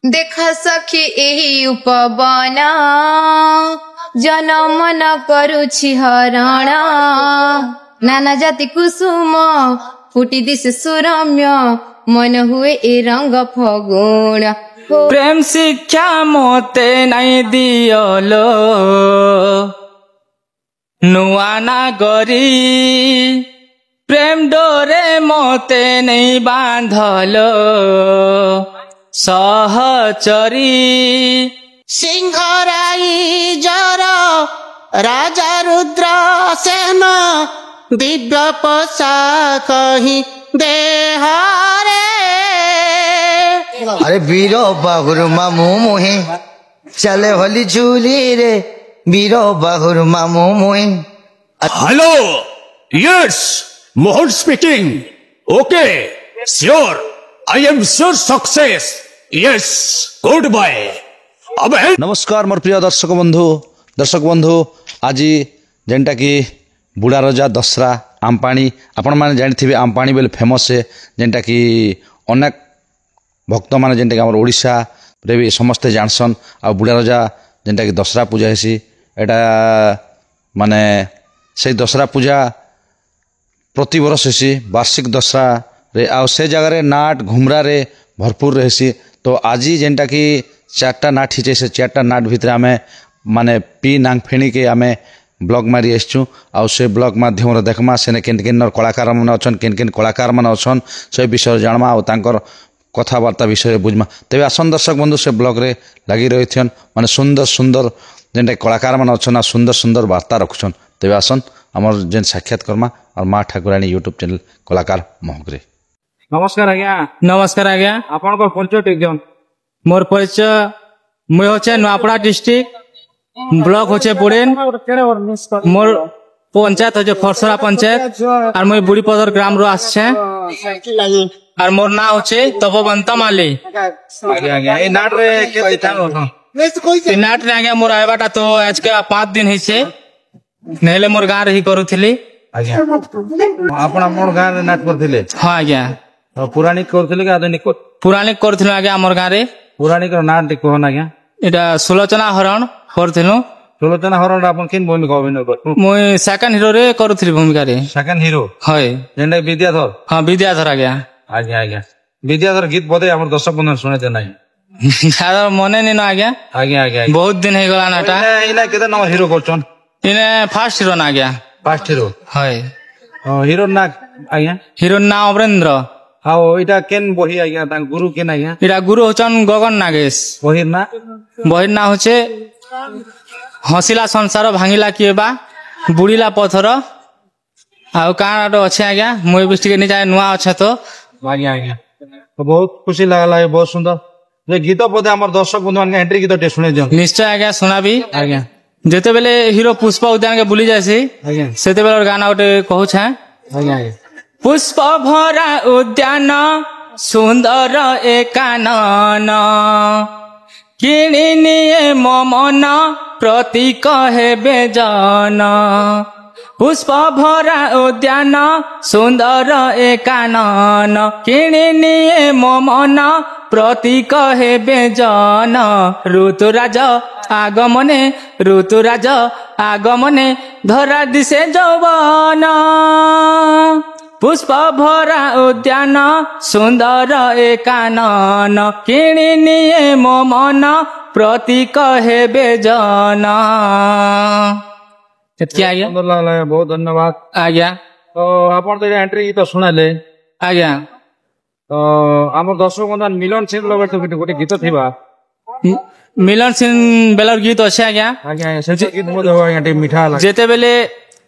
देखा सखी एही उपवन जनम न करुछि हरण नाना जाति कुसुम फुटी दिशे सुरम्य मन हुए ए रंग फगुण प्रेम शिक्षा मोते नहीं दियलो नुआ नागरी प्रेम डोरे मोते नहीं बांधलो सहचरी सिंहराई जर राजा रुद्र सेन दिव्य पोशाक ही देहारे। अरे वीरो बाहुर मामू मुहे चले होली झूली रे वीरो बाहुर मामू मुहे। Hello yes Mohan speaking okay sure I am sure success yes good bye. नमस्कार मोर प्रिय दर्शक बंधु आज जेनटा कि बुढ़ा रजा दसरा आमपाणी आपण मैंने जानी आमपाणी बोले फेमस है जेनटा कि अनेक भक्त मैंने जेनटा कि ओडिशा रे भी समस्ते जानसन आ बुढ़ा रजा जेनटा कि दसरा पूजा हेसी एटा माने से दसरा पूजा प्रति वर्ष हेसी वार्षिक दसरा रे आ से जगह रे नाट घुमरा रे भरपूर रहसी। तो आज जेनटा कि चार्टा नाट हिचे से चार्टा नाट भितर आम माने पी नांग फेणी के आम ब्लॉग मारी आसचु आ से ब्लॉग माध्यम देखमा सेने केन केन कलाकार मैंने अच्छन केन केन कलाकार मैंने अच्छन से विषय जानमा आ तांकर कथबार्ता विषय बुझमा। तेज आसन दर्शक बंधु से ब्लॉग रे लगी रही माने सुंदर सुंदर जेनटा कलाकार मैंने अच्छन सुंदर सुंदर वार्ता रखुछन। तेज आसन आमर जेन साक्षात करमा और माँ ठाकुराणी यूट्यूब चैनल कलाकार महगरे। नमस्कार आज्ञा। नमस्कार आज्ञा। आपण को परिचय टिक जन। मोर परिचय मुई होचे नुआपड़ा डिस्ट्रिक्ट ब्लॉक होचे पुड़ेन मोर पंचायत होचे फरसरा पंचायत और मुई बुढ़ीपदर ग्राम रो आछे और मोर ना होचे तपोवंत माली। आगे आगे ए नाट रे के दिथा ए नाट रे आगे मोर आइबाटा तो आज के 5 दिन हिसे नेले मोर गां रे ही करूथिली। आगे आपण हमर गां रे नाट करथिले। हां आगे पुराणिक करथिले के आधुनिक पुराणिक करथिले आगे हमर गां रे पुराणिक नाट कोन आगे एटा सुलोचना हरण करथिलु। सुलोचना हरण आपण किन भूमिका अभिनय कर मुई सेकंड हीरो रे करूथिली भूमिका रे। सेकंड हीरो हाय जेंडा विद्याधर। हां विद्याधर आगे आगे आगे विद्याधर गीत बदे हमर दर्शक बंधु सुने जे नाही यार मने नि न आगे आगे आगे बहुत दिन हे गला नाटा इना केते नंबर हीरो करछन इने फर्स्ट हीरो ना आगे फर्स्ट हीरो हाय हीरो ना आगे हीरो ना अमरेंद्र। हां इटा केन बही आगे ता गुरु केन आगे इटा गुरु होचन गगन नागेश। बहिर ना होचे हसिला संसार भांगिला किएबा बुड़ीला पथर आउ कानाडो अच्छे आज्ञा मुई भी टिके नि जाय नुआ अच्छे तो आज्ञा आज्ञा तो बहुत खुशी लागला बहुत सुंदर जे गीत पदे हमर दर्शक बंधु माने एंट्री गीत टे सुने दियो। निश्चय आज्ञा सुनाबी आज्ञा जेते बेले हीरो पुष्प उद्यान के बुली जायसी आज्ञा सेते बेले गाना ओटे कहू छे आज्ञा आज्ञा पुष्प भरा उद्यान सुंदर एकानन किणी निये मन प्रतीक हेबे जन पुष्प भरा उद्यान सुंदर एकानन किणी निये मन प्रतीक हेबे जन ऋतुराज आगमने धरा दिशे जौवन पुष्प भरा उद्यान सुंदर एकानन किणी निये मन प्रतीक हेबे जन। आज्ञा बहुत धन्यवाद आज्ञा। तो आपण तो एंट्री गीत सुनाले आज्ञा तो आम दर्शक बंधु मिलन सिंह लगे तो गोटे गीत थिबा मिलन सिंह बेलर गीत अच्छे आज्ञा आज्ञा से गीत मो आज्ञा मीठा लागे जेते बेले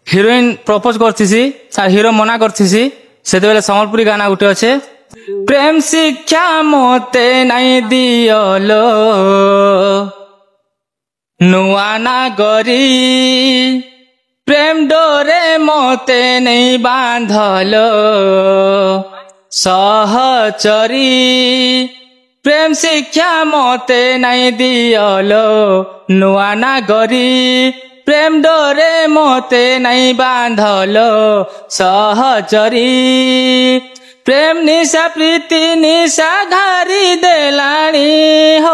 हिरोइन प्रपोज करथिसी आ हीरो मना करथिसी सेते बेले संबलपुरी गाना गुटे अच्छे प्रेम शिक्षा मोते नहीं दियलो नुआ नागरी प्रेम डोरे मोते नहीं बांधलो सहचरी प्रेम शिक्षा मोते नहीं दियलो नुआ नागरी प्रेम डोरे मोते नहीं बांधलो सहचरी ପ୍ରେମ ନିଶା ପ୍ରୀତି ନିଶା ଘାରି ଦେଲାଣି ହୋ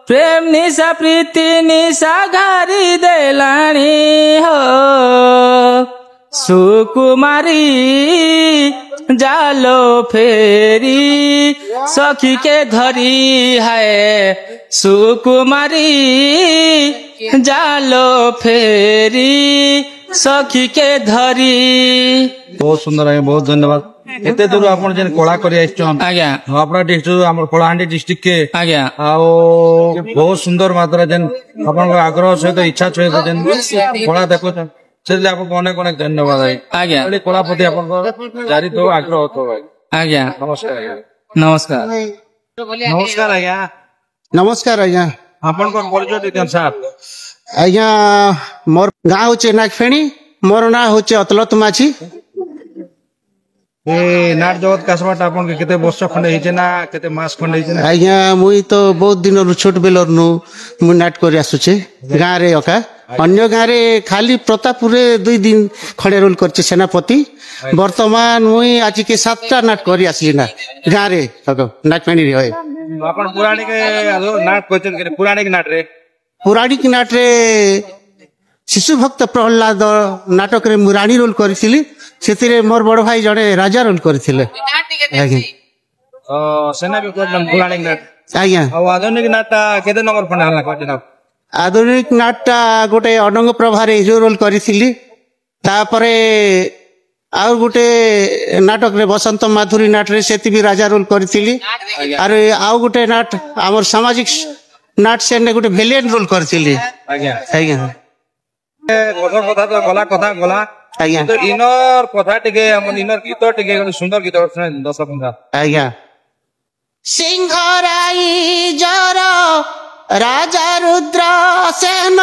ପ୍ରେମ ନିଶା ପ୍ରୀତି ନିଶା ଘାରି ଦେଲାଣି ହୋ ସୁକୁମାରୀ জালো ফেরি সখীকে ধরি হায় সুকুমারী জালো ফেরি সখীকে ধরি। ବହୁତ ସୁନ୍ଦର ଆଜ୍ଞା, ବହୁତ ଧନ୍ୟବାଦ। ଏତେ ଦୂର ଆପଣ ଯେନ୍ କଳା କରି ଆସିଛନ୍ ଆଜ୍ଞା ନୂଆପଡ଼ା ଡିଷ୍ଟ୍ରିକ୍ଟ ଆମର କଳାହାଣ୍ଡି ଡିଷ୍ଟ୍ରିକ୍ଟ କେ ଆଜ୍ଞା ଆଉ ବହୁତ ସୁନ୍ଦର ମାତ୍ରା ଯେନ୍ ଆପଣଙ୍କ ଆଗ୍ରହ ସହିତ ଇଚ୍ଛା ସହିତ ଯେନ୍ କଳା ଦେଖୁଛନ୍ ସେଥିପାଇଁ ଆପଣଙ୍କୁ ଅନେକ ଅନେକ ଧନ୍ୟବାଦ ଭାଇ। ଆଜ୍ଞା ଏଭଳି କଳା ପ୍ରତି ଆପଣଙ୍କର ଜାରି ଥିବ ଆଗ୍ରହ ଥିବ ଭାଇ। ଆଜ୍ଞା ନମସ୍କାର ଆଜ୍ଞା। ନମସ୍କାର। ନମସ୍କାର ଆଜ୍ଞା। ନମସ୍କାର ଆଜ୍ଞା। ଆପଣଙ୍କର ପରିଚୟ ଦେଇଦିଅନ୍ତୁ ସାର୍। ଆଜ୍ଞା ମୋର ଗାଁ ହଉଛି ନାଗଫେଣି, ମୋର ନାଁ ହଉଛି ଅତଲତ ମାଝୀ। ଏ ନାଟ ଜଗତ କାଶବାଟା ଆପଣଙ୍କୁ କେତେ ବର୍ଷ ଖଣ୍ଡେ ହେଇছে ନା କେତେ ମାସ ଖଣ୍ଡେ ହେଇছে ନା? ଆଜ୍ଞା ମୁଇଁ ତ ବହୁତ ଦିନରୁ ଛୋଟ ବେଲରୁ ମୁଁ ନାଟ କରି ଆସୁଛେ ଗାଁରେ ଅକା। ଅନ୍ୟ ଗାଁରେ ଖାଲି ପ୍ରତାପପୁରରେ 2 ଦିନ ଖଣ୍ଡେ ରୋଲ କରିଛି ସେନାପତି। ବର୍ତ୍ତମାନ ମୁଇଁ ଆଜିକେ 7ଟା ନାଟ କରି ଆସିଲି ନା ଗାଁରେ ନାଗଫେଣିରେ। ହଏ ଆପଣ ପୁରାଣିକ ନାଟ କରିଛନ୍ତି କି ପୁରାଣିକ ନାଟରେ? ପୌରାଣିକ ନାଟରେ ଶିଶୁ ଭକ୍ତ ପ୍ରହ୍ଲାଦ ନାଟକରେ ମୁଁ ରାଣୀ ରୋଲ କରିଥିଲି। ସେଥିରେ ମୋର ବଡ ଭାଇ ଜଣେ ରାଜା ରୋଲ କରିଥିଲେ। ଆଜ୍ଞା ସେନା ବି କରିଛନ୍ ପୁରାଣିକ ନାଟ। ଆଜ୍ଞା ଆଉ ଆଧୁନିକ ନାଟଟା କେତେ ନମ୍ବର ଖଣ୍ଡେ ହେଲା କହିଛନ୍ତି? ଆଧୁନିକ ନାଟଟା ଗୋଟେ ଅନଙ୍ଗ ପ୍ରଭାରେ ହିରୋ ରୋଲ କରିଥିଲି। ତାପରେ ଆଉ ଗୋଟେ ନାଟକରେ ବସନ୍ତ ମାଧୁରୀ ନାଟରେ ସେଠି ବି ରାଜା ରୋଲ କରିଥିଲି। ଆରେ ଆଉ ଗୋଟେ ନାଟ ଆମର ସାମାଜିକ ନାଟ ସେନେ ଗୋଟେ ଭିଲିଆନ ରୋଲ କରିଥିଲି। ଆଜ୍ଞା ଆଜ୍ଞା କଥା ତ ଗଲା କଥା ଗଲା ଆଜ୍ଞା କିନ୍ତୁ ଇନର କଥା ଟିକେ ଆମର ଇନର ଗୀତ ଟିକେ ଗୋଟେ ସୁନ୍ଦର ଗୀତ ଶୁଣାଇ ଦର୍ଶକ ଆଜ୍ଞା। ସିଂହରାଇ ଜର ରାଜା ରୁଦ୍ର ସେନ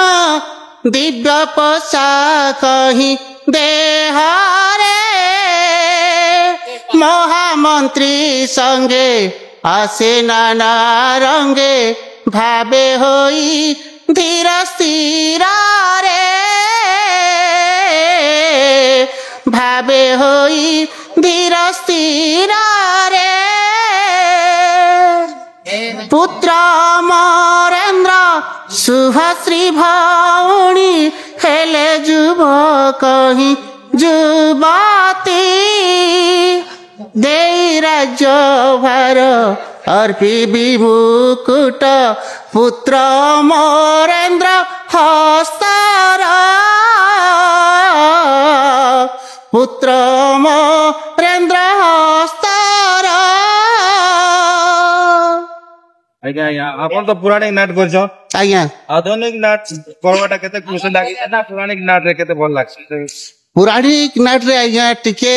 ଦିବ୍ୟ ପୋଷାକ ହିଁ ଦେହରେ ମହାମନ୍ତ୍ରୀ ସଙ୍ଗେ ଆସେ ନାନା ରଙ୍ଗେ ଭାବେ ହୋଇ ଧୀର ସ୍ଥିରରେ ଭାବେ ହୋଇ ଧୀର ସ୍ଥିରରେ ପୁତ୍ର ମରେନ୍ଦ୍ର ଶୁଭଶ୍ରୀ ଭଉଣୀ ହେଲେ ଯୁବକ ହିଁ ଯୁବତୀ ଦେଇ ରାଜ୍ୟ ଭାର ଅର୍ପିବି ମୁକୁଟ ପୁତ୍ର ମରେନ୍ଦ୍ର ହସ୍ତର ପୁତ୍ର ମରେନ୍ଦ୍ର ହସ୍ତର। ଆଜ୍ଞା ଆଜ୍ଞା ଆପଣ ତ ପୁରାଣିକ ନାଟ କରିଛ ଆଜ୍ଞା ଆଧୁନିକ ନାଟ କରବାଟା କେତେ ଖୁସି ଲାଗିছে ନା ପୁରାଣିକ ନାଟରେ କେତେ ଭଲ ଲାଗছে? ପୌରାଣିକ ନାଟରେ ଆଜ୍ଞା ଟିକେ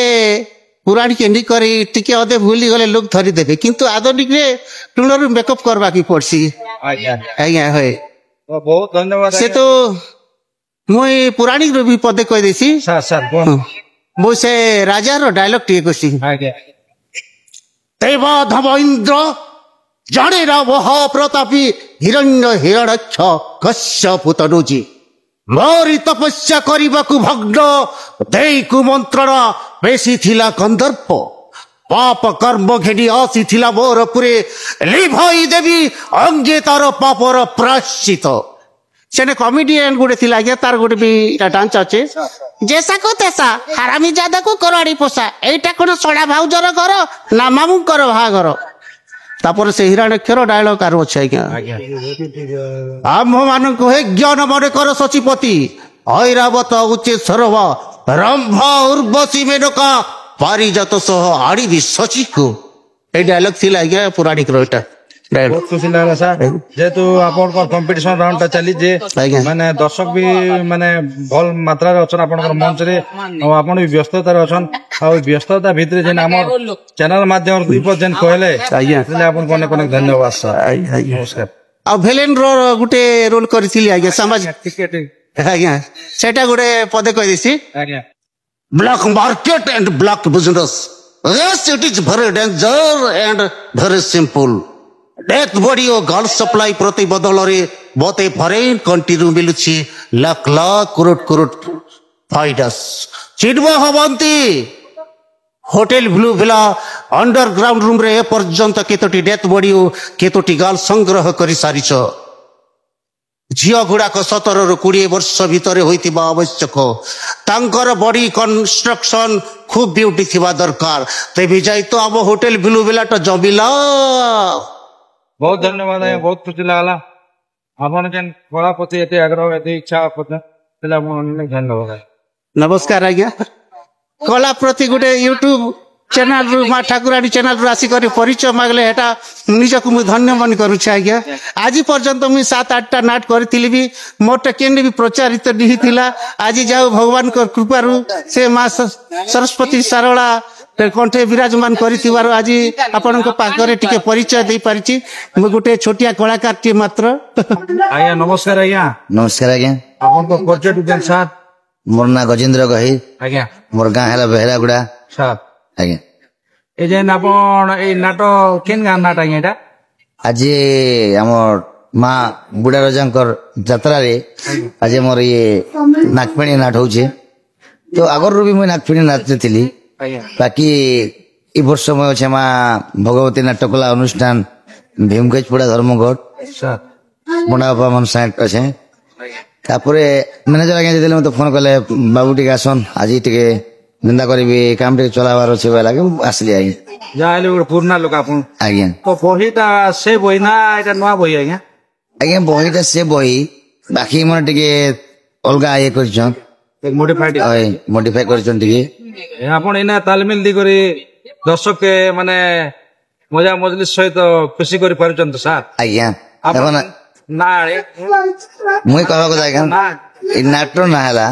ପୁରାଣିକ ଏଣ୍ଡି କରି ଟିକେ ଅଧେ ଭୁଲି ଗଲେ ଲୋକ ଧରିଦେବେ, କିନ୍ତୁ ଆଧୁନିକରେ ଟୁଣରୁ ମେକଅପ୍ କରବାକେ ପଡସି। ଆଜ୍ଞା ଆଜ୍ଞା ହଏ ବହୁତ ଧନ୍ୟବାଦ ସେ ତ ମୁଇଁ ପୌରାଣିକରୁ ବି ପଦେ କହିଦେଇଛି। ସାର୍ ସାର୍ କୁହନ୍ତୁ। ମୁଁ ସେ ରାଜାର ଡାଇଲଗ ଟିକେ କହିଛି। ଆଜ୍ଞା ଦେବ ଧବ ଇନ୍ଦ୍ର ଜାଣେ ରାବ ପ୍ରତାପୀ ହିରଣ୍ୟ ହିରଣକ୍ଷ କଶ୍ୟପ ତନୁଜି ମୋରି ତପସ୍ୟା କରିବାକୁ ଭଗ୍ନ ଦେଇ କୁମନ୍ତ୍ରଣ ବେଶୀ ଥିଲା କନ୍ଦର୍ପ ପାପ କର୍ମ ଘେନି ଆସିଥିଲା ମୋର ପୁରେ ଲିଭାଇ ଦେବି ଅଙ୍ଗେ ତାର ପାପର ପ୍ରାଶ୍ଚିତ। ସେନେ କମେଡିଆନ ଗୋଟେ ଥିଲା ଆଜ୍ଞା, ତାର ଗୋଟେ ବି ଡାନ୍ସ ଅଛି। ଜେସାକୁ ତେସା ହାରାମି ଜାଦାକୁ କରାଡି ପୋଷା, ଏଇଟା କଣ ସଡା ଭାଉଜର ଘର ନା ମାମୁଙ୍କର ବାହାଘର। ତାପରେ ସେ ହିରଣ୍ୟାକ୍ଷର ଡାୟଲଗ ଆର ଅଛି ଆଜ୍ଞା। ଆମ୍ଭ ମାନଙ୍କୁ ହେ ଜ୍ଞାନ ମନେ କର ଶଚୀପତି ଐରାବତ ଉଚିତ ସରବ ରମ୍ଭ ଉର୍ବଶୀ ମେନକା ପାରିଜାତ ସହ ଆଣିବି ଶଚୀକୁ। ଏଇ ଡାୟଲଗ ଥିଲା ଆଜ୍ଞା ପୌରାଣିକର ଏଇଟା। ବହୁତ ଖୁସି ଲାଗିଲା ସାର୍, ଯେହେତୁ ଆପଣଙ୍କର କମ୍ପିଟିସନ ରାଉଣ୍ଡ ଟା ଚାଲିଛି ଆଜ୍ଞା। ମାନେ ଦର୍ଶକ ବି ମାନେ ଭଲ ମାତ୍ରାରେ ଅଛନ୍ ଆପଣଙ୍କର ମଞ୍ଚରେ, ଆଉ ଆପଣ ବି ବ୍ୟସ୍ତତାରେ ଅଛନ୍। ଆଉ ବ୍ୟସ୍ତତା ଭିତରେ ଯେନ୍ ଆମର ଚ୍ୟାନେଲ ମାଧ୍ୟମରେ 2 ଯେନ୍ କହିଲେ ଆଜ୍ଞା ଆପଣଙ୍କୁ ଅନେକ ଅନେକ ଧନ୍ୟବାଦ ସାର୍। ନମସ୍କାର। ଆଉ ଭେଲେନ ର ଗୋଟେ ରୋଲ କରିଥିଲି ଆଜ୍ଞା ସମାଜ ଟିକେ ଆଜ୍ଞା, ସେଟା ଗୋଟେ ପଦେ କହିଦେଇଛି। ଆଜ୍ଞା Black market and black business. Yes, it is very danger and very simple. Death body O girl supply ପ୍ରତି ବଦଳରେ ମୋତେ ଫରେନ୍ କଣ୍ଟ୍ରିରୁ ମିଳୁଛି ଲାଖ ଲାଖ କୋରଟ କୋରଟ ଫାଇଡାସ୍। ଚିନ୍ମ ହବନ୍ତି hotel blue villa underground room रे पर्यंत केतोटी डेथ बॉडी और केतोटी गाल संग्रह कर सारिछ झियो गुड़ाक 17 ରୁ 20 वर्ष भितर होइतिबा आवश्यक तांकर बॉडी कंस्ट्रक्शन खूब ब्यूटी थिबा दरकार तेबी जाई तो अब होटेल ब्लू विला तो जबिला। बहुत धन्यवाद आज्ञा बहुत खुशी लागला आपण जेन कला प्रति एते आग्रह एते इच्छा पला धन्यवाद। नमस्कार आज्ञा कला प्रति गोटे यूट्यूब चैनल रु माँ ठाकुराणी चैनल रु आसिक परिचय मागले हेटा निजक मुझे धन्य मन करुछे आज्ञा। आज पर्यंत मुझे 7-8टा नाट करी भी मोटे केंद्र भी प्रचारित नहीं थिला आज जाओ भगवान को कृपारू से माँ सरस्वती सारला कंठे विराजमान करिथिबार आज आपण पाखरे टिके परिचय दे पारिछि मु गोटे छोटिया कलाकार टी मात्र। आज्ञा नमस्कार आज्ञा। नमस्कार आज्ञा। आपण को परिचय दिजन साथ। मोर ना गजेंद्र गही आज्ञा। मोर गाँ है बेहरागुड़ा साथ आज्ञा। ए जेन आपण ए नाटक केन गाँ नाटक आज्ञा एटा आज आमर माँ बुढ़ा रजांकर यात्रा रे आज मोर ये नागपिणी नाट होचे तो आगर भी मुझे नागपिणी नाचती बाकी ई वर्ष मैं अच्छे माँ भगवती नाट्यकला अनुष्ठान भीमगजपुरा धर्मगढ़ बड़ा बापा मन साइट अच्छे तापरे मैनेजर आगे जेते मते फोन कले बाबू टिके आसन आज टिके निंदा करी काम टिके चलाबार अच्छे बेला के आसली आगे जाले गोटे पुराना लोक आपण आज्ञा। तो बहीटा से बही ना एटा नवा बही आज्ञा आज्ञा बहीटा से बही बाकी मन टिके अलगा ये करछन एक मॉडिफाई करछन टिके आपण एना तालमेल दी करी दर्शक के माने मजा मजलिस सहित खुशी करी पारुचन तो साथ आज्ञा। आपण देखो ना मुई कहवा କଥା ଆଜ୍ଞା ना ଏ ନାଟର ନା ହେଲା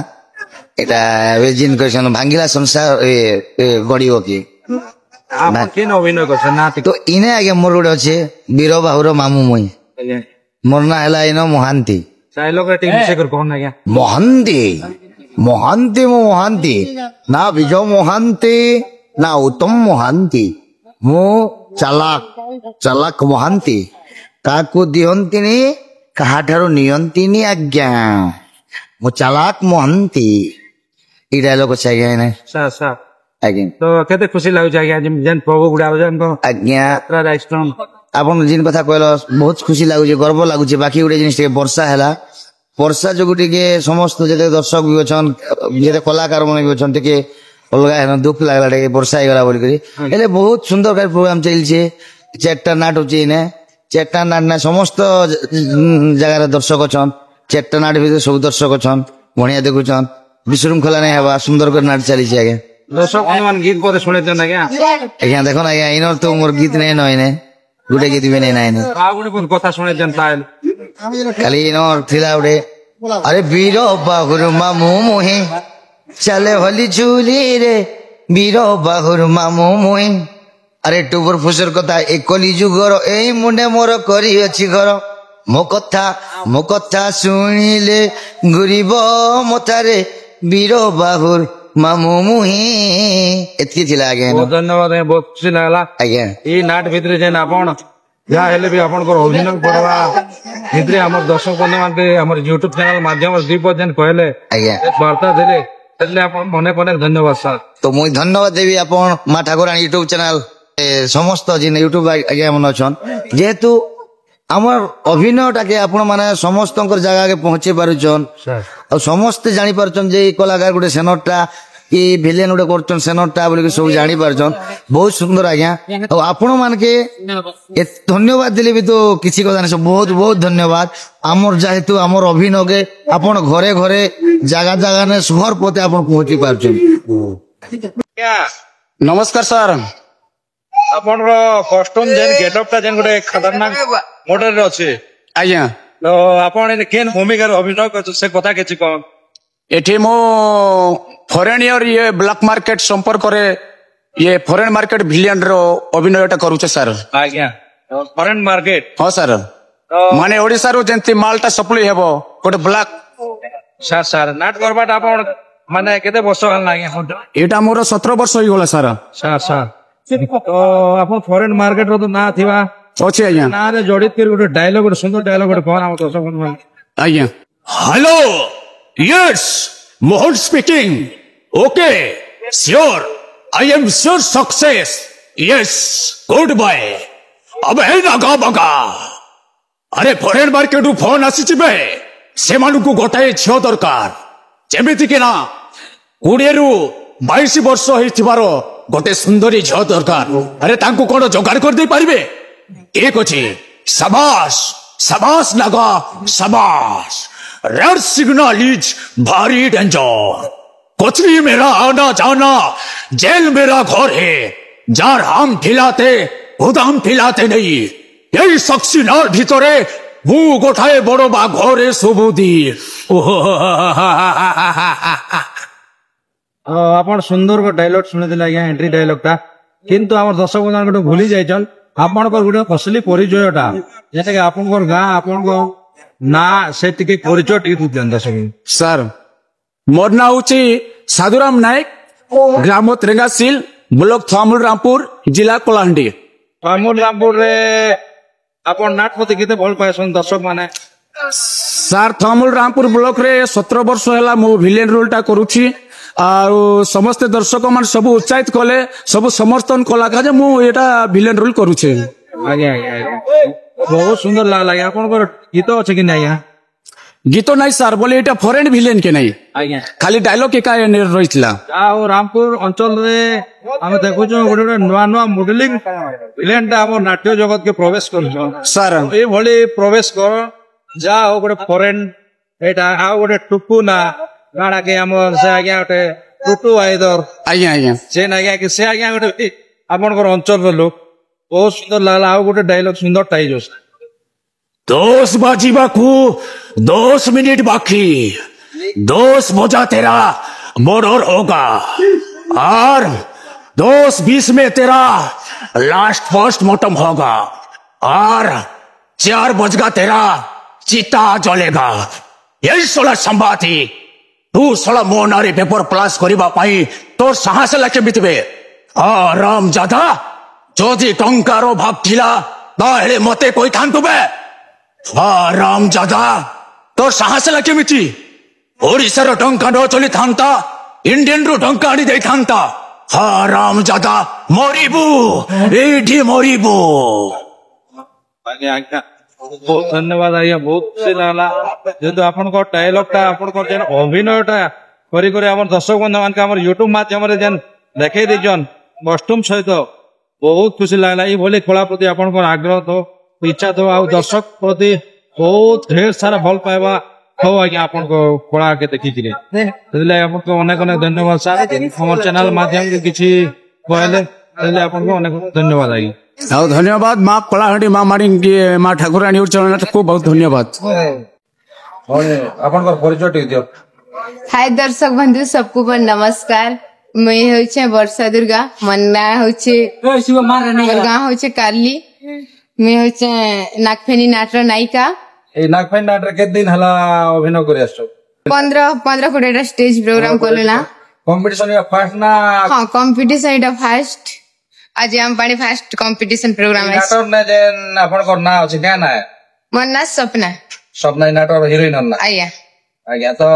ଏଟା ଏବେ ଜିନ୍ କରିଛନ୍ ଭାଙ୍ଗିଲା ସଂସାର ଗଡିବ କି आपण केन अभिनय करछ ना ତ ଇନେ ଆଜ୍ଞା ମୋର ଗୋଟେ ଅଛି ବୀର ବାହୁର ମାମୁ ମୁଇ आज्ञा ମୋର ନା ହେଲା ଇନ ମହାନ୍ତି चाहे लोग टीम से कर कोन आज्ञा ମହାନ୍ତି ମହାନ୍ତି ମୁଁ ମହାନ୍ତି ନା ବିଜୟ ମହାନ୍ତି ନା ଉତ୍ତମ ମହାନ୍ତି ମୁଁ ଚାଲାକ ମହାନ୍ତି କାହାକୁ ଦିଅନ୍ତିନି କାହାଠାରୁ ନିଅନ୍ତିନି ଆଜ୍ଞା ମୁଁ ଚାଲାକ ମହାନ୍ତି ଏଇ ଡାଇଲଗ ଅଛି ଆଜ୍ଞା ଏନେ सा सा ଆଜ୍ଞା। तो केते खुशी लागु आज्ञा जेन प्रभु गुडा जन को ଆଜ୍ଞା यात्रा राइस्टन ଆପଣ जिन କଥା କହିଲ ବହୁତ ଖୁସି ଲାଗୁଛି ଗର୍ବ ଲାଗୁଛି ବାକି ଗୋଟେ ଜିନିଷ ଟିକେ ବର୍ଷା ହେଲା ବର୍ଷା ଯୋଗୁ ଟିକେ ସମସ୍ତ ଯେତେ ଦର୍ଶକ ବି ଅଛନ୍ ଯେତେ କଳାକାର ମାନେ ବି ଅଛନ୍ ଟିକେ ଅଲଗା ହେନ ଦୁଃଖ ଲାଗଲା ଟିକେ ବର୍ଷା ହେଇଗଲା ବୋଲିକରି ହେଲେ ବହୁତ ସୁନ୍ଦର ପ୍ରୋଗ୍ରାମ ଚାଲିଛି 4ଟା ନାଟ ହଉଛି ଏନେ 4ଟା ନାଟ ନା ସମସ୍ତ ଜାଗାରେ ଦର୍ଶକ ଅଛନ୍ 4ଟା ନାଟ ଭିତରେ ସବୁ ଦର୍ଶକ ଅଛନ୍ ବଢିଆ ଦେଖୁଛନ୍ ବିଶୃଙ୍ଖଳା ନାଇଁ ହେବା ସୁନ୍ଦର କରି नाट ଚାଲିଛି ଆଜ୍ଞା। दर्शक मान गीत पदे सुने देन आज्ञा ଆଜ୍ଞା ଦେଖନ ଆଜ୍ଞା ଇନର ତ ମୋର ଗୀତ ନାଇଁ ନଇନେ ଗୋଟେ ଗୀତ ବି ନାଇଁ आ गुडी कोन कथा सुने देन ताल खाली इनर थिला उडे अरे वीर बाहुर मामू मुहे चले होली झूली रे वीर बाहुर मामू मुहे अरे टुबर फुसर कथा एकली जुगर ए मुंडे मोर करी अछि घर मो कथा सुनिले गुरीब मतारे वीर बाहुर मामू मुहे एतकी थिला आगे बहुत धन्यवाद है बहुत खुशी लागला आज्ञा। ई नाट भितरे जेन आपण जहाँ हेले भी आपण को अभिनय करवा भितरे हमर दर्शक बंधु मान के हमर यूट्यूब चैनल माध्यम से दीप जेन कहले आज्ञा वार्ता देले એટલે आपण मने पने धन्यवाद सर। तो मुई धन्यवाद देवी आपण माँ ठाकुराणी यूट्यूब चैनल समस्त जिन यूट्यूब आज्ञा मन अछन जेहेतु आमर अभिनयटा के आपण माने समस्त जगह के पहुंचे पारुचन और समस्त जानी पारुचन जे कलाकार गोटे सेनरटा कि विलेन गोटे करचन सेनरटा बोली सब जानी पारुचन बहुत सुंदर आज्ञा और आपण मान के धन्यवाद दिले भी तो किसी कथा नहीं बहुत बहुत धन्यवाद आमर जेहेतु आमर अभिनय के आपण घरे घरे जगह जगह ने शहर पते आपण पहुंची पारुचन। नमस्कार सर आपण कस्टम जेन गेटअप ता जेन गोटे खतरनाक मॉडल रे अछि आज्ञा तो आपण केन भूमिका अभिनय कर से कथा केछि कोन एठी मो फॉरेन और ये ब्लैक मार्केट संपर्क करे ये फॉरेन मार्केट विलियन रो अभिनयटा करूचे सर आज्ञा फॉरेन मार्केट हाँ सर माने ओडिसा रो जेंति मालटा सप्लाई हेबो गोटे ब्लैक सर सर नाट करबाट आपण माने केते वर्ष हल आज्ञा एटा मोर 17 वर्ष होई गला सर सर सर तो आपण फॉरेन मार्केट रो तो ना थिवा अछि आज्ञा ना रे जडित कर गोटे डायलॉग गोटे सुंदर डायलॉग गोटे कोन हम दर्शक आज्ञा hello yes Mohan speaking okay sure I am sure success yes good bye अब है नागा बगा अरे फरेन मार्केट फोन आसीबे से गोटाए झील दरकार जमीती कि ना 20 ରୁ 22 वर्ष होइथिबार गोटे सुंदरी झील दरकार अरे तांको कोन जोगाड़ कर दे पारिबे एक अछि शाबाश शाबाश नागा शाबाश रेड सिग्नल इज भारी डेंजर कोचरी मेरा आना जाना जेल मेरा घर है जार हम खिलाते गुदाम खिलाते नहीं यही सक्सीनार भितरे मु गोटाए बड़ बाघरे सुबुदी आपण सुंदर को डायलॉग शुणी आज्ञा एंट्री डायलॉग टा किंतु आम दर्शक बंधु गोटे भूली जाइछन आपण गोटे असली परिचयटा जेटा कि आपण गाँ आपण ना से टिके परिचय टिके दियन दर्शक सर मोर ना हूँ साधुराम नायक ग्राम त्रेंगासील ब्लॉक थमुल रामपुर जिला कलाहांडी अमूल रामपुर रे आपण नाटपति केते भल पाएसन दर्शक माने सार थमुल रामपुर ब्लॉक रे 17 वर्ष है मु विलेन रोल टा करूछी आउ समस्त दर्शक मान सब उत्साहित कले सब समर्थन कला का मु एटा विलेन रोल करूछे आज्ञा आज्ञा बहुत सुंदर लागला आपण गीत अछि कि नै आज्ञा गीत नहीं सार बोले एटा फॉरेन विलेन के नहीं आज्ञा खाली डायलॉग के काय रहितला आ रामपुर अंचल रे हम देखु गोटे गोटे नुआ नुआ मॉडलिंग विलेन टा हम नाट्य जगत के प्रवेश कर सर ए भली प्रवेश कर जा हो गोटे फॉरेन एटा आ गोटे टुकु ना गाड़ा के हम से आज्ञा गोटे टुटू आइदर आज्ञा आज्ञा से आज्ञा कि से आज्ञा गोटे आपनकर अंचल रे लोग बहुत सुंदर लागला आ गोटे डायलॉग सुंदर टाइजो 10 बाजीबा को 10 मिनट बाकी 10 बजा तेरा मर्डर होगा और 10-20 में तेरा लास्ट पोस्टमार्टम होगा और 4 बजगा तेरा चिता जलेगा यही सोला संबाती तू सोला मो नारी पेपर प्लास करबा पाई तोर साहस लाके बितबे आराम जादा जदि टंकार भाग थिला ताहेले मते कोई थांतु बे आराम जादा तोर साहस लाके मिची ओडिशार टंका न चली थांता इंडियन रो टंका आनी दे थांता आराम जादा मरिबू एठी मरिबू आज्ञा आज्ञा बहुत धन्यवाद आज्ञा बहुत खुशी लागला जेतु आपण को डायलॉग टा आपण को जेन अभिनय टा करी करी हमर दर्शक बंधु मान के हमर YouTube माध्यम रे जेन देखे दिजन कस्ट्यूम सहित बहुत खुशी लागला ई भले कला प्रति आपण को आग्रह तो इच्छा तो आ दर्शक प्रति बहुत ढेर सारा भल पाइबा हो आज्ञा आपण को कला के देखि दिले तले आपण को अनेक अनेक धन्यवाद सर हमर चैनल माध्यम के किछि कहले तले आपण को अनेक धन्यवाद आज्ञा और धन्यवाद माँ कलाहांडी माँ मारी माँ ठाकुराणी चरण को बहुत धन्यवाद आपण परिचय टिक दियो हाय दर्शक बंधु सबको पर नमस्कार मैं होचे वर्षा दुर्गा मन ना होचे मोर गाँ होचे कारली मैं होचे नागफेनी नाटर नायिका ए नागफेनी नाटर के दिन हला अभिनय करि आछो 15 कोटा स्टेज प्रोग्राम करलेना कंपटीशन या फर्स्ट ना हां कंपटीशन इटा फर्स्ट आज हम पानी फर्स्ट कंपटीशन प्रोग्राम है नाटर ने जेन आपण को ना अछि क्या ना मन ना सपना सपना नाटर हीरोइन ना आया आज्ञा तो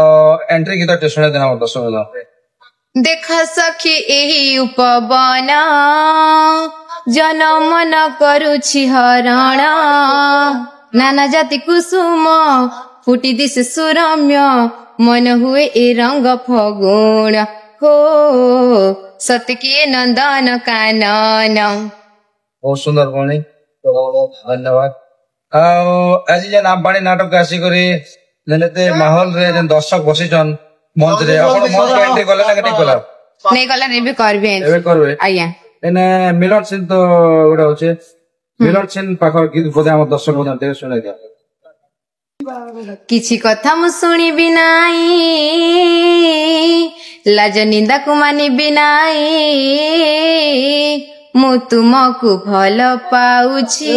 एंट्री की तो सुने देना दर्शक बंधु देख सखी एही उपवन जनम न करुछि हरण नाना जाति कुसुम फुटी दिस सुरम्य मन हुए ए रंग फगुण हो सतकी नंदन कानन बहुत सुंदर वाणी तो धन्यवाद आज जेन आम्बाणी नाटक आसी करी लेते माहौल रे जेन दर्शक बसिछन मंच रे आपण मंच एंट्री करले ना केटी कला नहीं गला रे करबे एबे करबे आया एने मिलन सिन तो गोडा होचे मिलन सिन पाखर गीत बोदे हम दर्शक बंधु देख सुने दिया किछि कथा मु शुणिबि नाई लाज निंदा को मानिबि नाई मु तुमको भल पाउछि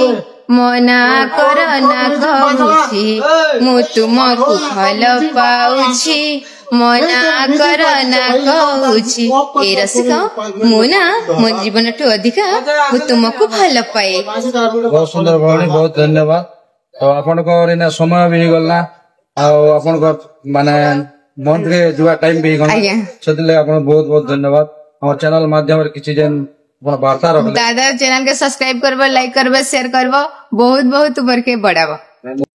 मना कर ना कहूछि मु तुमको भल पाउछि मना कर ना कहूछि ए रसिक मु ना मो जीवन ठु अधिका मु तुमको भल पाए बहुत सुंदर वाणी बहुत धन्यवाद तो आपण को इना समय भी गलना आ आपण को माने मन रे जुआ टाइम भी गलना आज्ञा सेतले आपण बहुत बहुत धन्यवाद हमर चैनल माध्यम रे किछि जेन अपन वार्ता रखले दादा चैनल के सब्सक्राइब करबो, लाइक करबो, शेयर करबो, बहुत बहुत ऊपर के बढ़ाबो।